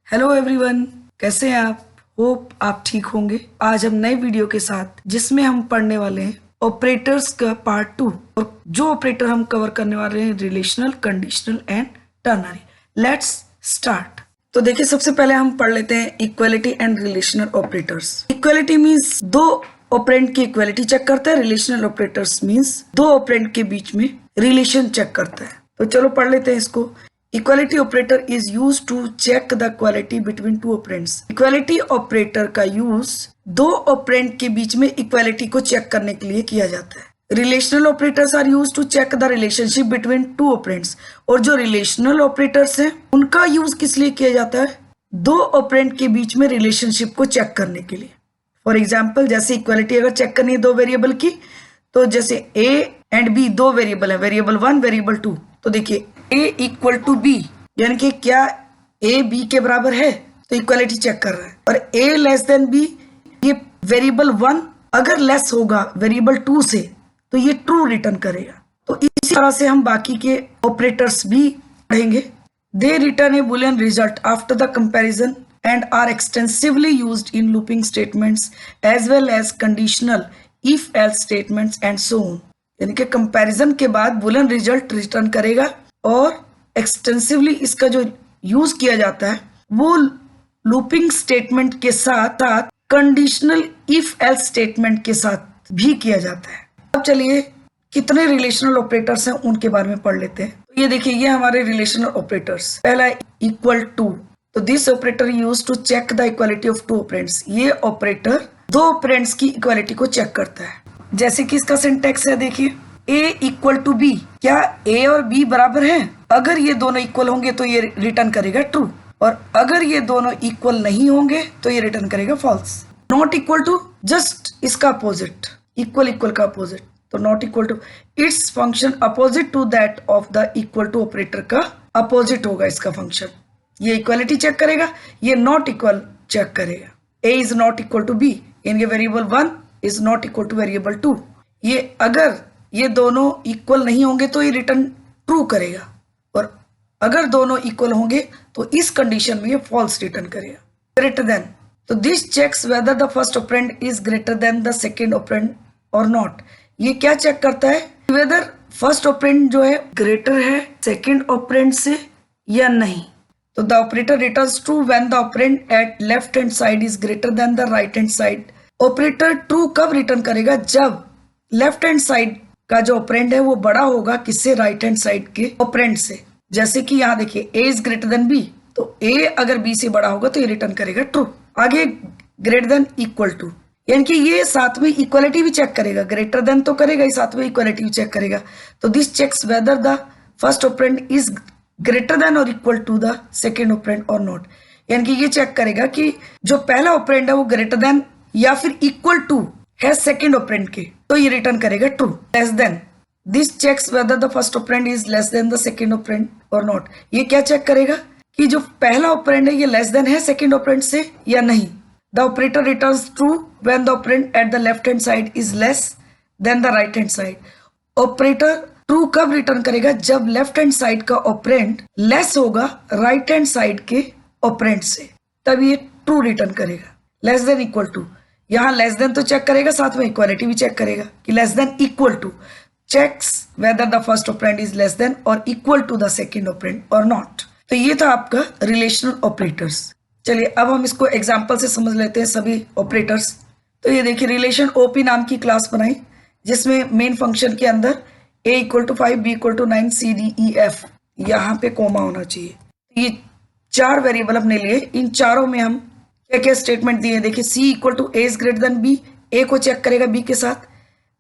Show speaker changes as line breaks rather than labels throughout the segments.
Hello everyone, कैसे हैं आप? होप आप ठीक होंगे। आज हम नए वीडियो के साथ जिसमें हम पढ़ने वाले हैं ऑपरेटर्स का पार्ट 2 और जो ऑपरेटर हम कवर करने वाले हैं relational, conditional and ternary. Let's start. तो देखिए, सबसे पहले हम पढ़ लेते हैं equality and relational operators. Equality means दो ऑपरेंड की इक्वालिटी चेक करता है। रिलेशनल ऑपरेटर्स मीन्स दो ऑपरेंड के बीच में रिलेशन चेक करता है। तो चलो पढ़ लेते हैं इसको। Equality operator is use to check the quality between two operands. Equality operator का यूज दो ऑपरेंड के बीच में इक्वालिटी को चेक करने के लिए किया जाता है। Relational operators are use to check the relationship between two operands. और जो रिलेशनल ऑपरेटर्स हैं उनका यूज किस लिए किया जाता है? दो ऑपरेंड के बीच में रिलेशनशिप को चेक करने के लिए। फॉर एग्जाम्पल, जैसे इक्वालिटी अगर चेक करनी है दो वेरिएबल की, तो जैसे a एंड b दो वेरिएबल है, वेरिएबल 1 वेरिएबल 2। तो देखिए a इक्वल टू b, यानी कि क्या a b के बराबर है, तो इक्वालिटी चेक कर रहा है। और a लेस देन b, ये वेरिएबल 1 अगर लेस होगा वेरिएबल 2 से तो ये ट्रू रिटर्न करेगा। तो इसी तरह से हम बाकी के ऑपरेटर्स भी पढ़ेंगे। They return a boolean result after the comparison and are extensively used in looping statements as well as conditional if else statements and so on। यानी कि कंपैरिजन के बाद बुलियन रिजल्ट रिटर्न करेगा और एक्सटेंसिवली इसका जो यूज किया जाता है वो लूपिंग स्टेटमेंट के साथ साथ कंडीशनल इफ एल्स स्टेटमेंट के साथ भी किया जाता है। अब चलिए कितने रिलेशनल ऑपरेटर्स हैं उनके बारे में पढ़ लेते हैं। तो ये देखिए, ये हमारे रिलेशनल ऑपरेटर्स। पहला इक्वल टू। तो this operator use to check the equality of two operands. ये ऑपरेटर दो ऑपरेंड्स की इक्वालिटी को चेक करता है। जैसे कि इसका सिंटेक्स है, देखिए a इक्वल टू b। क्या a और b बराबर हैं? अगर ये दोनों इक्वल होंगे तो ये रिटर्न करेगा ट्रू, और अगर ये दोनों इक्वल नहीं होंगे तो ये रिटर्न करेगा false. Not equal to, just इसका अपोजिट, इक्वल इक्वल का अपोजिट। तो not equal to its function opposite to that of the equal to operator का अपोजिट होगा इसका फंक्शन। ये इक्वालिटी चेक करेगा, ये नॉट इक्वल चेक करेगा। a is not equal to b, यानी variable 1 is not equal to variable 2। ये अगर ये दोनों इक्वल नहीं होंगे तो ये रिटर्न ट्रू करेगा, और अगर दोनों इक्वल होंगे तो इस कंडीशन में ये फॉल्स रिटर्न करेगा। ग्रेटर देन, तो this checks whether the first operand is greater than the second operand और नॉट। ये क्या चेक करता है? वेदर फर्स्ट ऑपरेंड जो है ग्रेटर है सेकेंड ऑपरेंड से या नहीं। तो the operator returns true when the operand at left hand side is greater than the right hand side। Operator true कब रिटर्न करेगा? जब लेफ्ट हैंड साइड का जो ऑपरेंड है वो बड़ा होगा किससे? राइट हैंड साइड के ऑपरेंड से। जैसे कि यहाँ देखिए a is greater than b, तो a अगर b से बड़ा होगा तो ये रिटर्न करेगा ट्रू। आगे ग्रेटर देन इक्वल टू, यानी कि ये साथ में इक्वालिटी भी चेक करेगा। ग्रेटर देन तो करेगा ही, साथ में इक्वालिटी भी चेक करेगा। तो this checks whether the first operand is greater than और equal to the second operand और नॉट। यानी कि ये चेक करेगा कि जो पहला ऑपरेंड है वो ग्रेटर देन या फिर इक्वल टू है सेकेंड ऑपरेंड के, तो ये रिटर्न करेगा true. Less than, this checks whether the first operand is less than the second operand और नॉट। ये क्या चेक करेगा कि जो पहला ऑपरेंड है ये लेस देन है सेकेंड ऑपरेंड से या नहीं। The operator returns true when the operand at the left hand side is less than the right hand side. Operator true कब रिटर्न करेगा? जब लेफ्ट हैंड साइड का ऑपरेंड लेस होगा right hand side के operand से, तब ये true return करेगा। लेस देन इक्वल टू, यहाँ लेस देन तो चेक करेगा, साथ में इक्वालिटी भी चेक करेगा कि less than equal to checks whether the first operand is less than और equal to the second operand और नॉट। तो ये था आपका रिलेशनल ऑपरेटर्स। चलिए अब हम इसको एग्जाम्पल से समझ लेते हैं सभी ऑपरेटर्स। तो ये देखिए, रिलेशन ओपी नाम की क्लास बनाई जिसमें मेन फंक्शन के अंदर a equal to 5, b equal to 9, c d e f, यहाँ पे कोमा होना चाहिए। ये चार वेरिएबल अपने लिए, इन चारों में हम क्या क्या स्टेटमेंट दिए। देखिए c equal to a is greater than b, a को चेक करेगा b के साथ।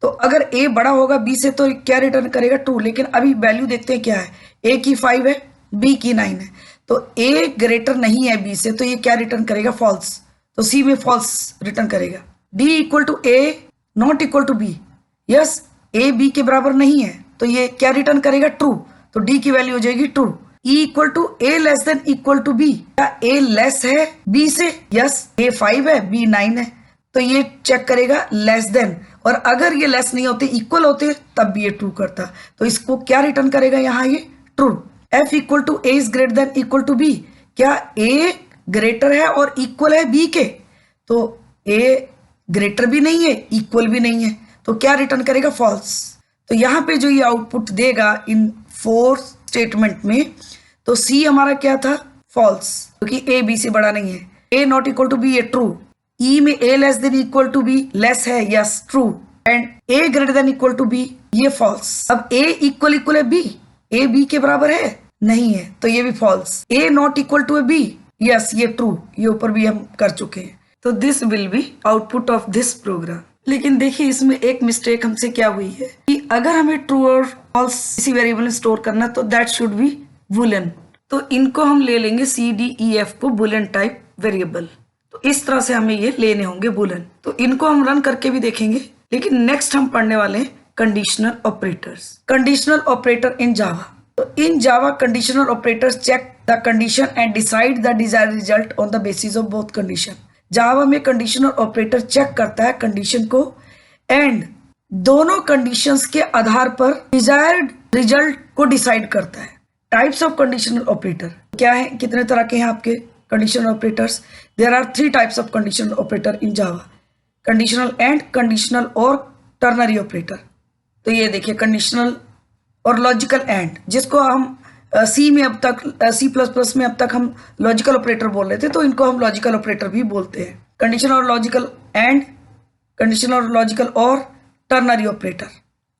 तो अगर a बड़ा होगा b से तो क्या रिटर्न करेगा? ट्रू। लेकिन अभी वैल्यू देखते हैं क्या है। a की 5 है, b की 9 है, तो a ग्रेटर नहीं है b से, तो ये क्या रिटर्न करेगा? फॉल्स। तो c में फॉल्स रिटर्न करेगा। d equal to a not equal to b, yes a b के बराबर नहीं है, तो ये क्या रिटर्न करेगा? ट्रू। तो d की वैल्यू हो जाएगी true. e equal to a less than equal to b, क्या a लेस है b से? यस, a 5 है, b 9 है, तो ये चेक करेगा लेस देन, और अगर ये लेस नहीं होते इक्वल होते तब भी ये ट्रू करता। तो इसको क्या रिटर्न करेगा? यहाँ ये true. f equal to a is greater than equal to b, क्या a ग्रेटर है और इक्वल है बी के, तो ए ग्रेटर भी नहीं है इक्वल भी नहीं है, तो क्या रिटर्न करेगा? फॉल्स। तो यहाँ पे जो ये आउटपुट देगा इन 4 स्टेटमेंट में, तो सी हमारा क्या था? फॉल्स, क्योंकि ए बी से बड़ा नहीं है। A not equal to B, ये ट्रू। ई में A less than equal to B less है, yes true. And A greater than equal to B, ये फॉल्स। अब ए इक्वल है बी, ए बी के बराबर है नहीं है, तो ये भी false. A not equal to B, yes ये ट्रू, ये ऊपर भी हम कर चुके हैं। तो this will be output of this programme. लेकिन देखिए इसमें एक मिस्टेक हमसे क्या हुई है कि अगर हमें ट्रू और फॉल्स किसी वेरिएबल में स्टोर करना तो दैट शुड बी बूलियन। तो इनको हम ले लेंगे सी डी ई एफ को बूलियन टाइप वेरिएबल। तो इस तरह से हमें ये लेने होंगे बूलियन। तो इनको हम रन करके भी देखेंगे, लेकिन नेक्स्ट हम पढ़ने वाले हैं conditional operators. Conditional operator in Java. तो in Java conditional operators check the condition and decide the desired result on the basis of both condition. Java में कंडीशनल ऑपरेटर चेक करता है कंडीशन को एंड दोनों कंडीशंस के आधार पर desired result को decide करता है। टाइप्स ऑफ कंडीशनल ऑपरेटर क्या है? कितने तरह के हैं आपके conditional operators? There are 3 types of conditional operator in Java, conditional and, conditional or ternary operator. तो ये देखिए कंडीशनल और लॉजिकल एंड, जिसको हम सी में अब तक C++ में अब तक हम लॉजिकल ऑपरेटर बोल रहे थे, तो इनको हम लॉजिकल ऑपरेटर भी बोलते हैं। कंडीशनल और लॉजिकल एंड, कंडीशनल और लॉजिकल और टर्नरी ऑपरेटर।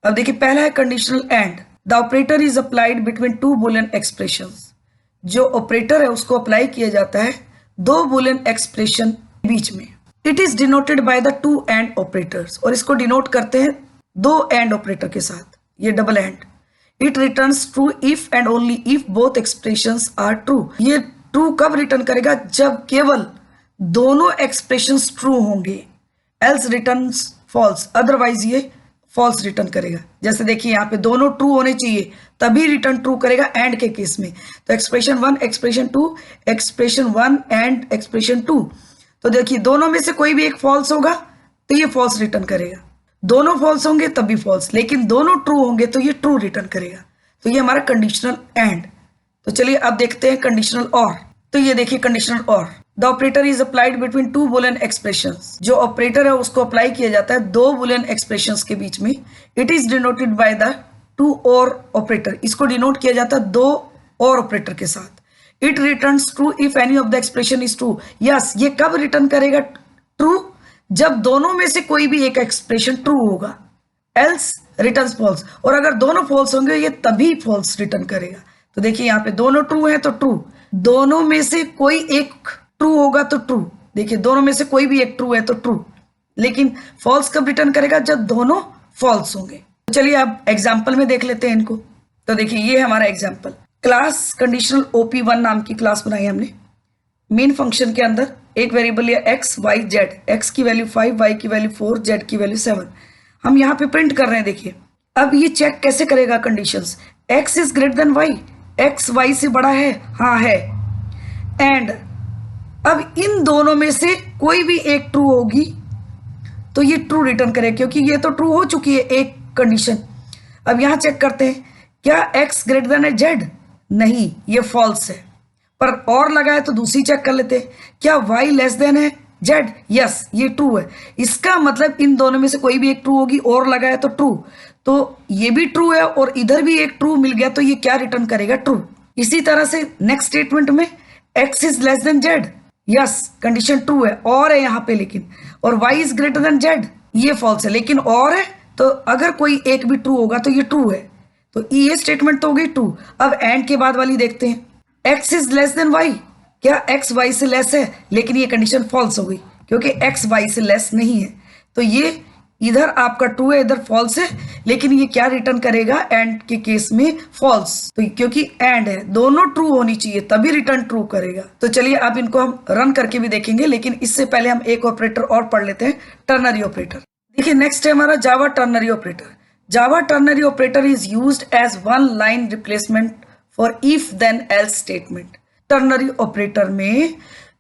अब देखिए पहला है conditional and. The operator is applied between 2 Boolean expressions. जो ऑपरेटर है उसको अप्लाई किया जाता है 2 बूलियन एक्सप्रेशन के बीच में। It is denoted by the 2 and operators, और इसको डिनोट करते हैं 2 एंड ऑपरेटर के साथ, ये double and. It returns true if and only if both expressions are true. ये ट्रू कब रिटर्न करेगा? जब केवल दोनों एक्सप्रेशंस ट्रू होंगे। एल्स रिटर्न्स फॉल्स, अदरवाइज ये फॉल्स रिटर्न करेगा। जैसे देखिए यहाँ पे दोनों ट्रू होने चाहिए तभी रिटर्न ट्रू करेगा एंड के केस में। तो expression 1, expression 2, expression 1 and expression 2, तो देखिए दोनों में से कोई भी एक फॉल्स होगा तो ये फॉल्स रिटर्न करेगा। दोनों फॉल्स होंगे तब भी फॉल्स, लेकिन दोनों ट्रू होंगे तो ये ट्रू रिटर्न करेगा। तो ये हमारा कंडीशनल एंड। तो चलिए अब देखते हैं कंडीशनल और। तो ये देखिए कंडीशनल और। The operator is applied between 2 Boolean expressions. जो ऑपरेटर है उसको अप्लाई किया जाता है 2 बूलियन एक्सप्रेशंस के बीच में। It is denoted by the 2 और ऑपरेटर। इसको डिनोट किया जाता है 2 और ऑपरेटर के साथ। It returns true if any of the expression is true. Yes, ये कब रिटर्न करेगा ट्रू? जब दोनों में से कोई भी एक एक्सप्रेशन ट्रू होगा। एल्स रिटर्न्स फॉल्स, और अगर दोनों फॉल्स होंगे ये तभी फॉल्स रिटर्न करेगा। तो देखिए यहाँ पे दोनों ट्रू हैं तो ट्रू, दोनों में से कोई एक ट्रू होगा तो ट्रू। देखिए दोनों में से कोई भी एक ट्रू है तो ट्रू, लेकिन फॉल्स कब रिटर्न करेगा? जब दोनों फॉल्स होंगे। तो चलिए अब एग्जाम्पल में देख लेते हैं इनको। तो देखिए ये है हमारा एग्जाम्पल। क्लास कंडीशनल OP1 नाम की क्लास बनाई हमने। मेन फंक्शन के अंदर एक वेरिएबल लिया x, y, z। x की वैल्यू 5, y की वैल्यू 4, z की वैल्यू 7। हम यहाँ पे प्रिंट कर रहे हैं। देखिए अब ये चेक कैसे करेगा conditions? x is greater then y, x y से बड़ा है, हाँ है। एंड अब इन दोनों में से कोई भी एक ट्रू होगी तो ये ट्रू रिटर्न करेगा, क्योंकि ये तो ट्रू हो चुकी है एक कंडीशन। अब यहाँ चेक करते हैं, क्या x ग्रेटर देन है z? नहीं, ये फॉल्स है। पर और लगाए तो दूसरी चेक कर लेते हैं, क्या y लेस देन है z? यस, ये ट्रू है। इसका मतलब इन दोनों में से कोई भी एक ट्रू होगी, और लगाए तो ट्रू, तो ये भी ट्रू है और इधर भी एक ट्रू मिल गया, तो ये क्या रिटर्न करेगा? ट्रू। इसी तरह से नेक्स्ट स्टेटमेंट में x is less then z। Yes, condition true है, और है यहाँ पे लेकिन। और y is greater then z, ये फॉल्स है लेकिन और है, तो अगर कोई एक भी ट्रू होगा तो ये ट्रू है। तो ये स्टेटमेंट तो हो गई ट्रू। अब एंड के बाद वाली देखते हैं, x is less then y। क्या x y से लेस है? लेकिन ये कंडीशन फॉल्स हो गई, क्योंकि x y से लेस नहीं है। तो ये इधर आपका ट्रू है, इधर फॉल्स है, लेकिन ये क्या रिटर्न करेगा एंड के केस में? फॉल्स। तो क्योंकि एंड है, दोनों ट्रू होनी चाहिए तभी रिटर्न ट्रू करेगा। तो चलिए अब इनको हम रन करके भी देखेंगे, लेकिन इससे पहले हम एक ऑपरेटर और पढ़ लेते हैं, टर्नरी ऑपरेटर। देखिए नेक्स्ट है हमारा Java ternary operator. Java ternary operator is used as 1 line replacement for if then else statement. Ternary operator में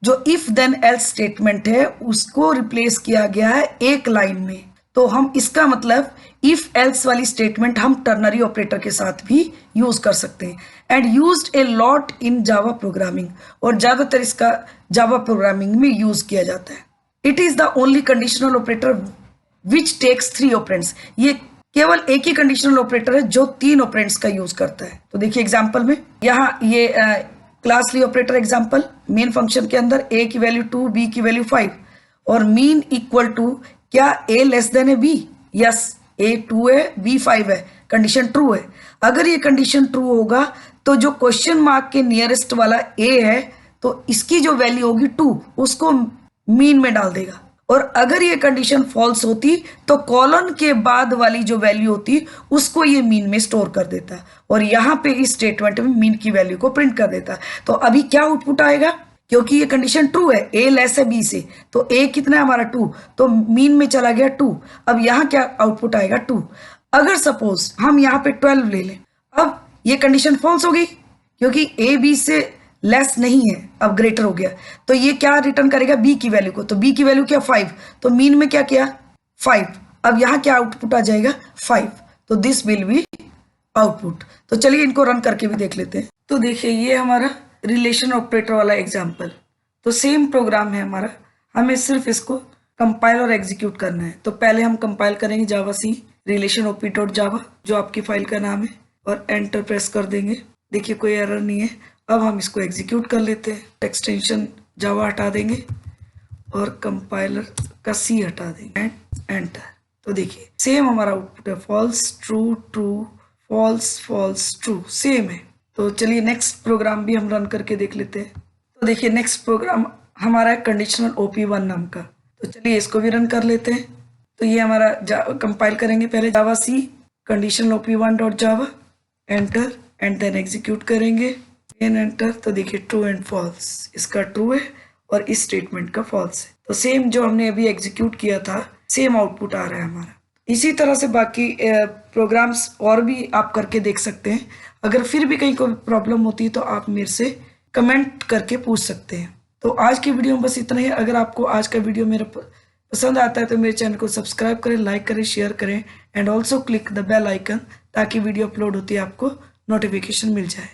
जो इफ देन एल्स स्टेटमेंट है उसको रिप्लेस किया गया है एक लाइन में। तो हम इसका मतलब इफ एल्स वाली स्टेटमेंट हम टर्नरी ऑपरेटर के साथ भी यूज कर सकते हैं and used a lot in Java programming, और ज्यादातर इसका जावा प्रोग्रामिंग में यूज किया जाता है। It is the only conditional operator which takes 3 operands. ये केवल एक ही कंडीशनल ऑपरेटर है जो 3 ऑपरेंड्स का यूज करता है। तो देखिए एग्जांपल में यहाँ ये क्लास ली ऑपरेटर एग्जांपल, मेन फंक्शन के अंदर a की वैल्यू 2, b की वैल्यू 5 और मीन इक्वल टू क्या a लेस देन है b? यस, a 2 है b 5 है, कंडीशन ट्रू है। अगर ये कंडीशन ट्रू होगा तो जो क्वेश्चन मार्क के नियरेस्ट वाला a है तो इसकी जो वैल्यू होगी 2 उसको मीन में डाल देगा, और अगर ये कंडीशन फॉल्स होती तो कॉलन के बाद वाली जो वैल्यू होती उसको ये मीन में स्टोर कर देता और यहाँ पे इस स्टेटमेंट में मीन की वैल्यू को प्रिंट कर देता। तो अभी क्या आउटपुट आएगा, क्योंकि ये कंडीशन ट्रू है, a लेस है b से, तो a कितना है हमारा 2, तो मीन में चला गया 2। अब यहाँ क्या आउटपुट आएगा 2। अगर सपोज हम यहाँ पे 12 ले लें, अब ये कंडीशन फॉल्स हो गई क्योंकि a b से लेस नहीं है, अब ग्रेटर हो गया, तो ये क्या रिटर्न करेगा b की वैल्यू को, तो b की वैल्यू क्या 5, तो मीन में क्या किया 5। अब यहाँ क्या आउटपुट आ जाएगा 5, तो दिस विल बी आउटपुट। तो चलिए इनको रन करके भी देख लेते हैं। तो देखिए ये हमारा रिलेशन ऑपरेटर वाला एग्जाम्पल, तो सेम प्रोग्राम है हमारा, हमें सिर्फ इसको कंपाइल और एग्जीक्यूट करना है। तो पहले हम कंपाइल करेंगे जावा सी रिलेशन ओपी डॉट जावा, जो आपकी फाइल का नाम है, और एंटर प्रेस कर देंगे। देखिए कोई एरर नहीं है। अब हम इसको एग्जीक्यूट कर लेते हैं, एक्सटेंशन जावा हटा देंगे और कंपाइलर का सी हटा देंगे एंड एंटर। तो देखिए सेम हमारा आउटपुट है, false true true false false true, same है। तो चलिए नेक्स्ट प्रोग्राम भी हम रन करके देख लेते हैं। तो देखिए नेक्स्ट प्रोग्राम हमारा है कंडीशनल OP1 नाम का, तो चलिए इसको भी रन कर लेते हैं। तो ये हमारा कंपाइल करेंगे पहले Java C conditional OP1 dot Java, enter and then execute करेंगे एंटर। तो देखिए ट्रू एंड फॉल्स, इसका ट्रू है और इस स्टेटमेंट का फॉल्स है। तो सेम जो हमने अभी एग्जीक्यूट किया था सेम आउटपुट आ रहा है हमारा। इसी तरह से बाकी प्रोग्राम्स और भी आप करके देख सकते हैं। अगर फिर भी कहीं कोई प्रॉब्लम होती है तो आप मेरे से कमेंट करके पूछ सकते हैं। तो आज की वीडियो में बस इतना ही। अगर आपको आज का वीडियो मेरा पसंद आता है तो मेरे चैनल को सब्सक्राइब करें, लाइक करें, शेयर करें and also click the bell icon, ताकि वीडियो अपलोड होती है आपको नोटिफिकेशन मिल जाए।